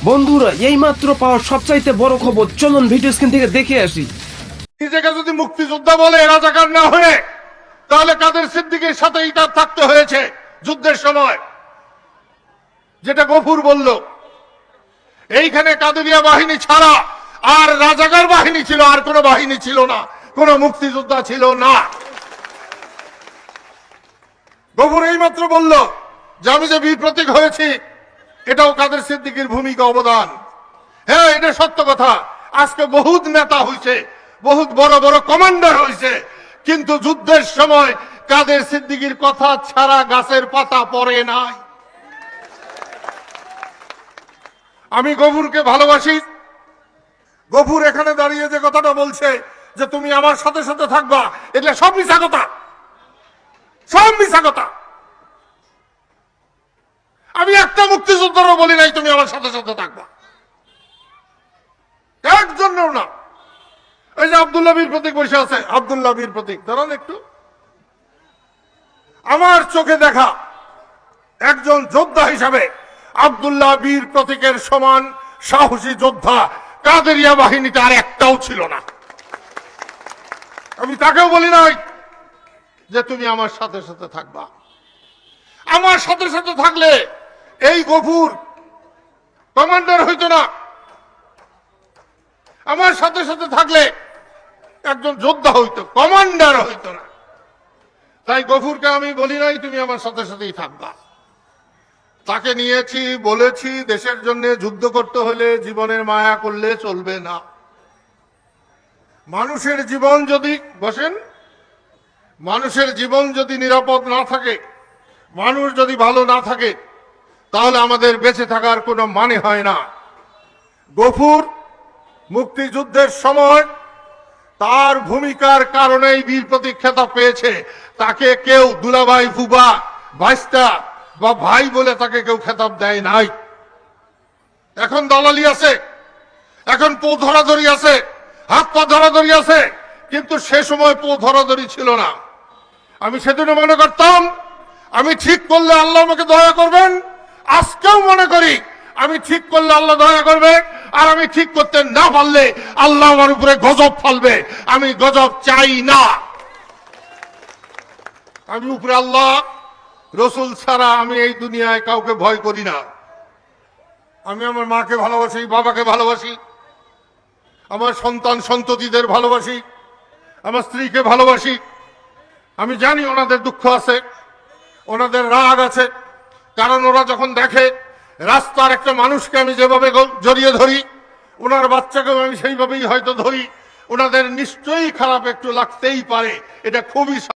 বন্ধুরা, এই মাত্র পাওয়া সবচাইতে বড় খবর, চলুন ভিডিও স্ক্রিন থেকে দেখে আসি। নিজেকে যদি মুক্তিযোদ্ধা বলে রাজাকার না হয়ে, তাহলে কাদের সিদ্দিকীর সাথেই তার থাকতে হয়েছে যুদ্ধের সময়। যেটা গফুর বলল, এইখানে কাদেরিয়া বাহিনী ছাড়া আর রাজাকার বাহিনী ছিল, আর কোনো বাহিনী ছিল না, কোনো মুক্তিযোদ্ধা ছিল না। গফুর এইমাত্র বলল যে আমি যে বীর প্রতীক হয়েছি, এটাও কাদের সিদ্দিকীর ভূমিকা, অবদান। হ্যাঁ, এটা সত্য কথা। আজকে বহুত নেতা হয়েছে, বহুত বড় বড় কমান্ডার হয়েছে, কিন্তু যুদ্ধের সময় কাদের সিদ্দিকীর কথা ছাড়া গাছের পাতা পড়ে নাই। আমি গফুরকে ভালোবাসি। গফুর এখানে দাঁড়িয়ে যে কথাটা বলছে যে তুমি আমার সাথে সাথে থাকবা, এটা সব মিছা কথা, সব মিছা কথা। আমি একটা মুক্তিযোদ্ধারও বলি নাই তুমি আমার সাথে সাথে থাকবা, একজনেও না। এই যে আব্দুল্লাহ বীর প্রতীক বসে আছে, আব্দুল্লাহ বীর প্রতীক, দাঁড়ান একটু। আমার চোখে দেখা একজন যোদ্ধা হিসাবে আব্দুল্লাহ বীর প্রতীকের সমান সাহসী যোদ্ধা কাদেরিয়া বাহিনীতে আর একটাও ছিল না। আমি তাকেও বলি নাই যে তুমি আমার সাথে সাথে থাকবা। আমার সাথে সাথে থাকলে এই গফুর কমান্ডার হইতো না, আমার সাথে সাথে থাকলে একজন যোদ্ধা হইতো, কমান্ডার হইতো না। তাই গফুরকে আমি বলি নাই তুমি আমার সাথে সাথেই থাকবা। তাকে নিয়েছি, বলেছি দেশের জন্য যুদ্ধ করতে হলে জীবনের মায়া করলে চলবে না। মানুষের জীবন যদি বসেন, মানুষের জীবন যদি নিরাপদ না থাকে, মানুষ যদি ভালো না থাকে, তাহলে আমাদের বেঁচে থাকার কোনো মানে হয় না। গফুর মুক্তিযুদ্ধের সময় তার ভূমিকার কারণেই বীর প্রতীক খেতাব পেয়েছে। তাকে কেউ দুলাভাই, ফুবা, ভাইস্তা বা ভাই বলে তাকে কেউ খেতাব দেয় নাই। এখন দালালি আছে, এখন পো ধরাধরি আছে, হাত পা ধরাধরি আছে, কিন্তু সে সময় পো ধরাধরি ছিল না। আমি সেদিনও মনে করতাম আমি ঠিক করলে আল্লাহ আমাকে দয়া করবেন, আজকেও মনে করি আমি ঠিক করলে আল্লাহ দয়া করবে, আর আমি ঠিক করতে না পারলে আল্লাহ আমার উপরে গজব ফালবে। আমি গজব চাই না। আমি উপরে আল্লাহ রসুল ছাড়া আমি এই দুনিয়ায় কাউকে ভয় করি না। আমি আমার মাকে ভালোবাসি, বাবাকে ভালোবাসি, আমার সন্তান সন্ততিদের ভালোবাসি, আমার স্ত্রীকে ভালোবাসি। আমি জানি ওনাদের দুঃখ আছে, ওনাদের রাগ আছে, কারণ ওরা যখন দেখে রাস্তার একটা মানুষকে আমি যেভাবে জড়িয়ে ধরি, ওনার বাচ্চাকেও আমি সেইভাবেই হয়তো ধরি, ওনাদের নিশ্চয়ই খারাপ একটু লাগতেই পারে। এটা খুবই